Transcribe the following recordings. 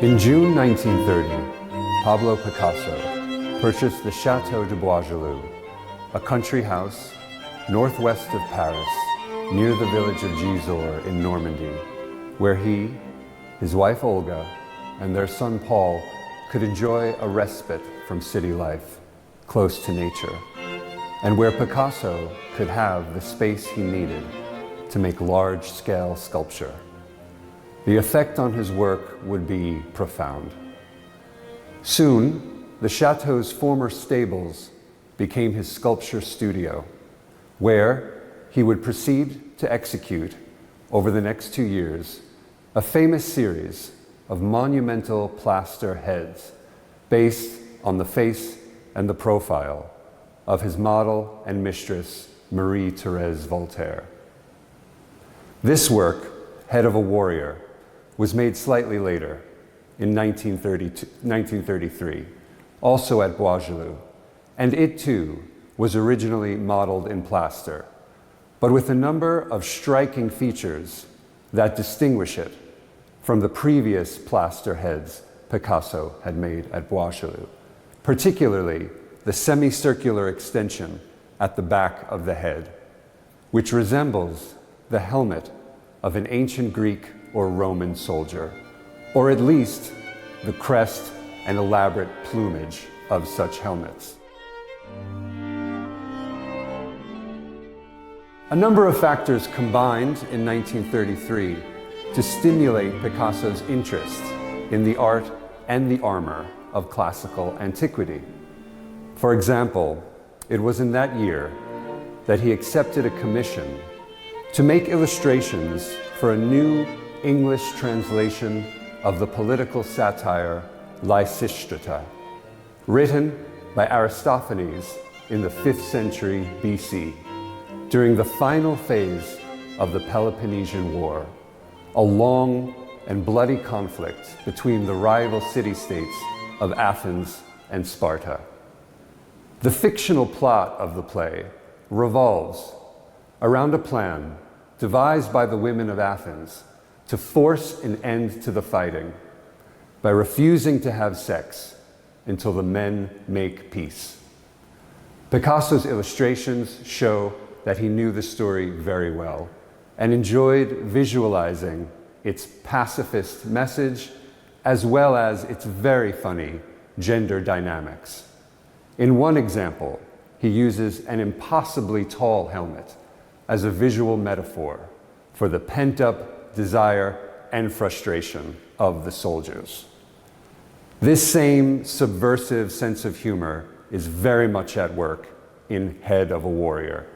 In June 1930, Pablo Picasso purchased the Château de Boisjaloux, a country house northwest of Paris, near the village of Gisors in Normandy, where he, his wife Olga, and their son Paul could enjoy a respite from city life, close to nature, and where Picasso could have the space he needed to make large-scale sculpture. The effect on his work would be profound. Soon, the chateau's former stables became his sculpture studio, where he would proceed to execute, over the next 2 years, a famous series of monumental plaster heads based on the face and the profile of his model and mistress, Marie-Thérèse Voltaire. This work, Head of a Warrior, was made slightly later, in 1933, also at Boisjaloux, and it too was originally modeled in plaster, but with a number of striking features that distinguish it from the previous plaster heads Picasso had made at Boisjaloux, particularly the semicircular extension at the back of the head, which resembles the helmet of an ancient Greek or Roman soldier, or at least the crest and elaborate plumage of such helmets. A number of factors combined in 1933 to stimulate Picasso's interest in the art and the armor of classical antiquity. For example, it was in that year that he accepted a commission to make illustrations for a new English translation of the political satire Lysistrata, written by Aristophanes in the 5th century BC, during the final phase of the Peloponnesian War, a long and bloody conflict between the rival city-states of Athens and Sparta. The fictional plot of the play revolves around a plan devised by the women of Athens to force an end to the fighting by refusing to have sex until the men make peace. Picasso's illustrations show that he knew the story very well and enjoyed visualizing its pacifist message as well as its very funny gender dynamics. In one example, he uses an impossibly tall helmet as a visual metaphor for the pent-up desire and frustration of the soldiers. This same subversive sense of humor is very much at work in Head of a Warrior,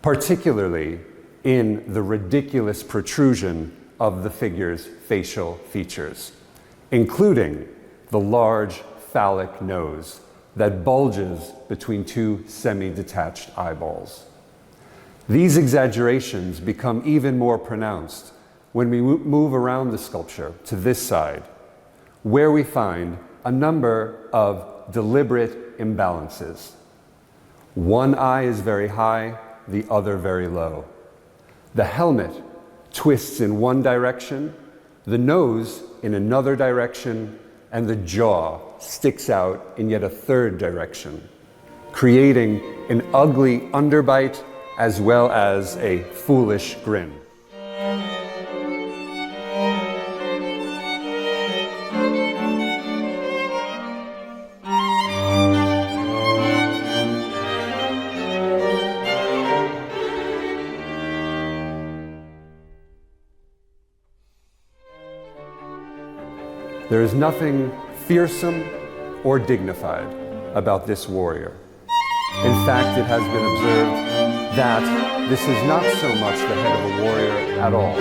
particularly in the ridiculous protrusion of the figure's facial features, including the large phallic nose that bulges between two semi-detached eyeballs. These exaggerations become even more pronounced when we move around the sculpture to this side, where we find a number of deliberate imbalances. One eye is very high, the other very low. The helmet twists in one direction, the nose in another direction, and the jaw sticks out in yet a third direction, creating an ugly underbite as well as a foolish grin. There is nothing fearsome or dignified about this warrior. In fact, it has been observed that this is not so much the head of a warrior at all,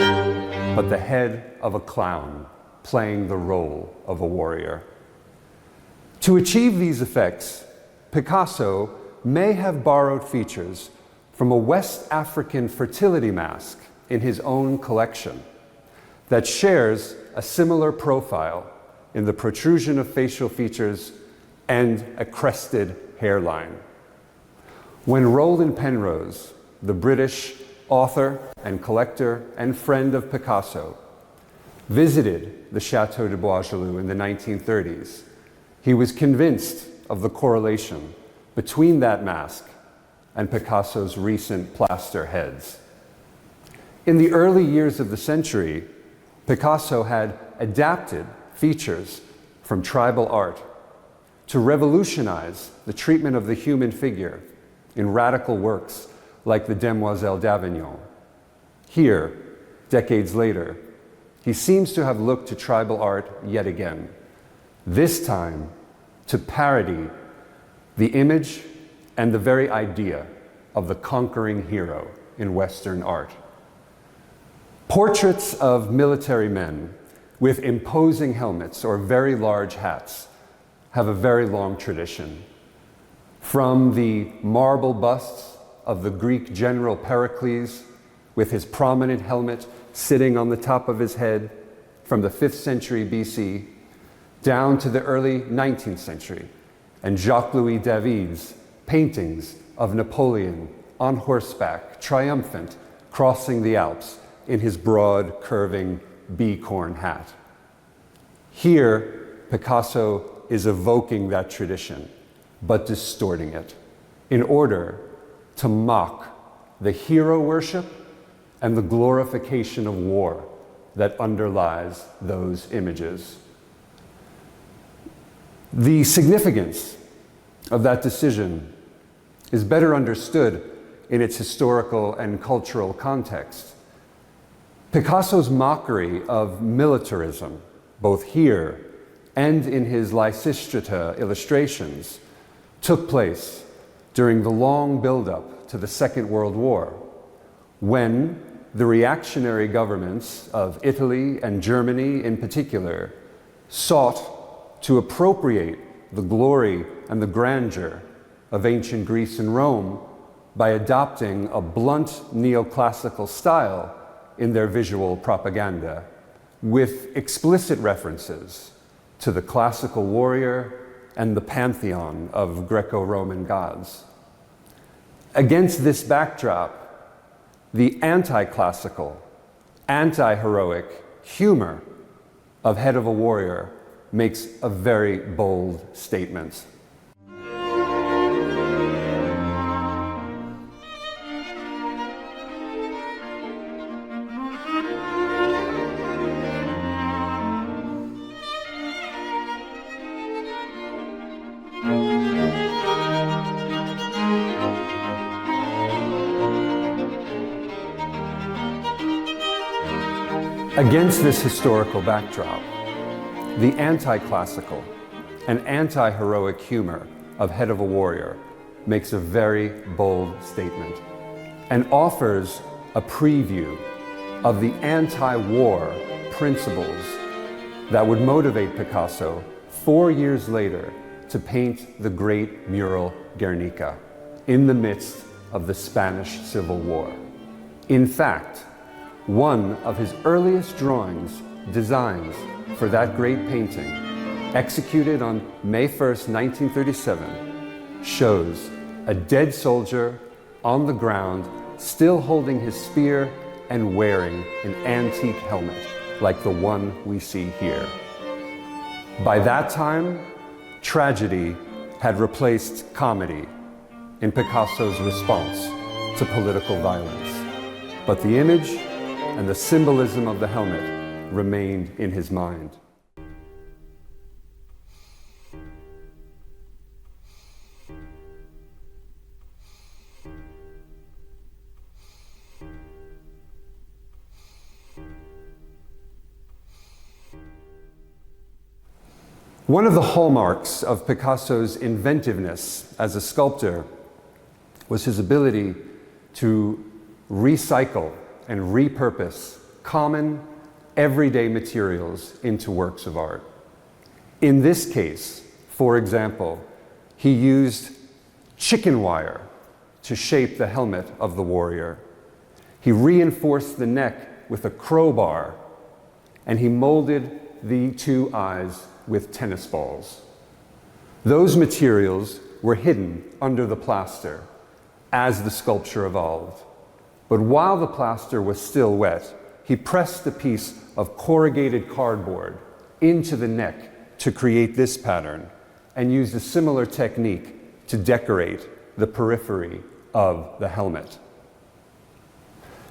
but the head of a clown playing the role of a warrior. To achieve these effects, Picasso may have borrowed features from a West African fertility mask in his own collection that shares a similar profile in the protrusion of facial features and a crested hairline. When Roland Penrose, the British author and collector and friend of Picasso, visited the Chateau de Boisjaloux in the 1930s, he was convinced of the correlation between that mask and Picasso's recent plaster heads. In the early years of the century, Picasso had adapted features from tribal art to revolutionize the treatment of the human figure in radical works like the Demoiselle d'Avignon. Here, decades later, he seems to have looked to tribal art yet again, this time to parody the image and the very idea of the conquering hero in Western art. Portraits of military men with imposing helmets or very large hats have a very long tradition. From the marble busts of the Greek general Pericles with his prominent helmet sitting on the top of his head from the 5th century BC, down to the early 19th century, and Jacques-Louis David's paintings of Napoleon on horseback, triumphant, crossing the Alps in his broad, curving bee-corn hat. Here, Picasso is evoking that tradition, but distorting it in order to mock the hero worship and the glorification of war that underlies those images. The significance of that decision is better understood in its historical and cultural context. Picasso's mockery of militarism, both here and in his Lysistrata illustrations, took place during the long buildup to the Second World War, when the reactionary governments of Italy and Germany in particular sought to appropriate the glory and the grandeur of ancient Greece and Rome by adopting a blunt neoclassical style in their visual propaganda, with explicit references to the classical warrior and the pantheon of Greco-Roman gods. Against this backdrop, the anti-classical, anti-heroic humor of Head of a Warrior makes a very bold statement. Against this historical backdrop, the anti-classical and anti-heroic humor of Head of a Warrior makes a very bold statement and offers a preview of the anti-war principles that would motivate Picasso 4 years later to paint the great mural Guernica in the midst of the Spanish Civil War. In fact, one of his earliest designs for that great painting, executed on May 1st, 1937, shows a dead soldier on the ground, still holding his spear and wearing an antique helmet like the one we see here. By that time, tragedy had replaced comedy in Picasso's response to political violence, but the image and the symbolism of the helmet remained in his mind. One of the hallmarks of Picasso's inventiveness as a sculptor was his ability to recycle and repurpose common, everyday materials into works of art. In this case, for example, he used chicken wire to shape the helmet of the warrior. He reinforced the neck with a crowbar, and he molded the two eyes with tennis balls. Those materials were hidden under the plaster as the sculpture evolved. But while the plaster was still wet, he pressed a piece of corrugated cardboard into the neck to create this pattern and used a similar technique to decorate the periphery of the helmet.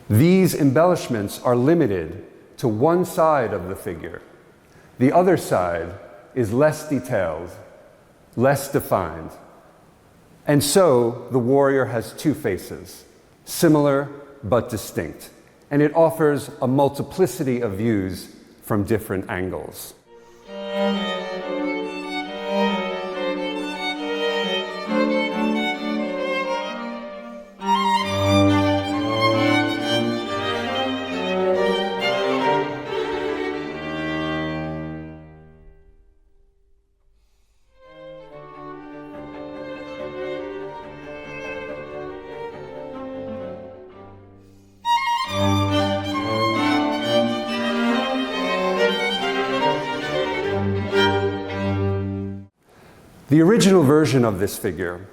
These embellishments are limited to one side of the figure. The other side is less detailed, less defined. And so the warrior has two faces, similar but distinct, and it offers a multiplicity of views from different angles. The original version of this figure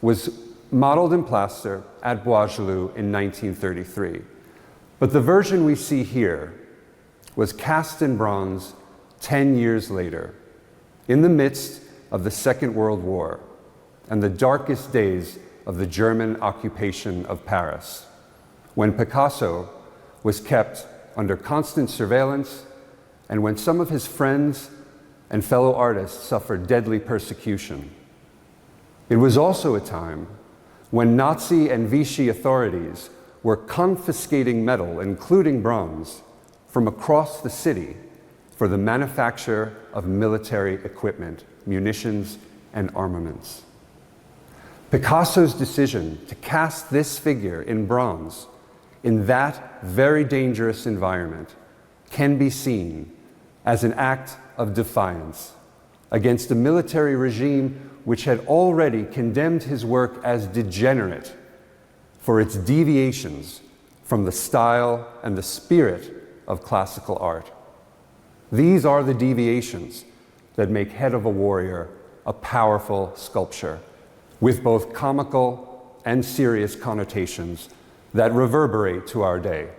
was modeled in plaster at Boisgelou in 1933. But the version we see here was cast in bronze 10 years later, in the midst of the Second World War and the darkest days of the German occupation of Paris, when Picasso was kept under constant surveillance and when some of his friends and fellow artists suffered deadly persecution. It was also a time when Nazi and Vichy authorities were confiscating metal, including bronze, from across the city for the manufacture of military equipment, munitions, and armaments. Picasso's decision to cast this figure in bronze in that very dangerous environment can be seen as an act of defiance against a military regime which had already condemned his work as degenerate for its deviations from the style and the spirit of classical art. These are the deviations that make Head of a Warrior a powerful sculpture with both comical and serious connotations that reverberate to our day.